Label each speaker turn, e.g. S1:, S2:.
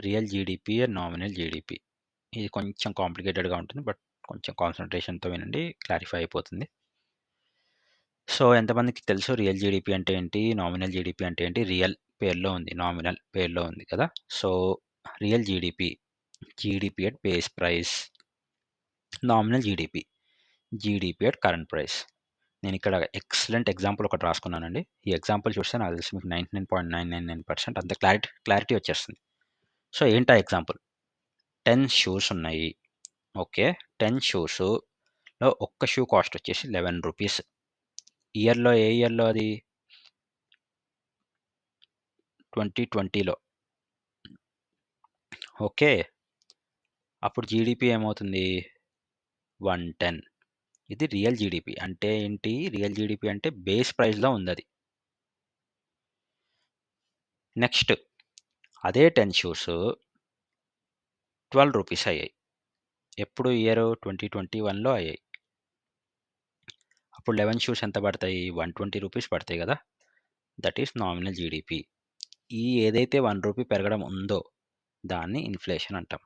S1: Real GDP, nominal GDP. ఇది కొంచెం కాంప్లికేటెడ్‌గా ఉంటుంది. బట్ కొంచెం కాన్సంట్రేషన్‌తో వినండి. క్లారిఫై అయిపోతుంది. సో, ఎంతమందికి తెలుసు రియల్ జీడీపీ అంటే ఏంటి? నామినల్ జీడీపీ అంటే ఏంటి? రియల్ పేరులో ఉంది. నామినల్ పేరులో ఉంది కదా! So, real GDP, GDP at base price. Nominal GDP, GDP at current price. నేనిక్కడ ఎక్సలెంట్ ఎగ్జాంపుల్ ఒకటి రాసుకున్నానండి. ఈ ఎగ్జాంపుల్ చూస్తే నాకు తెలిసి మీకు 99.999% అంత క్లారిటీ వచ్చేస్తుంది. సో, ఏంటా ఎగ్జాంపుల్? 10 షూస్ ఉన్నాయి. ఓకే. 10 షూస్‌లో ఒక్క షూ కాస్ట్ వచ్చేసి ₹11. ఇయర్‌లో ఏ ఇయర్‌లో అది? 2020లో. ఓకే. అప్పుడు జీడీపీ ఏమవుతుంది? 110. ఇది రియల్ జీడీపీ. అంటే ఏంటి? రియల్ జీడీపీ అంటే బేస్ ప్రైస్‌లో ఉందది. నెక్స్ట్ అదే 10 షూస్ ₹12 అయ్యాయి. ఎప్పుడు ఇయరు? 2021లో అయ్యాయి. అప్పుడు 11 షూస్ ఎంత పడతాయి? ₹120 పడతాయి గదా! That is nominal GDP. ఈ ఏదైతే ₹1 పెరగడం ఉందో దాన్ని ఇన్‌ఫ్లేషన్ అంటాం.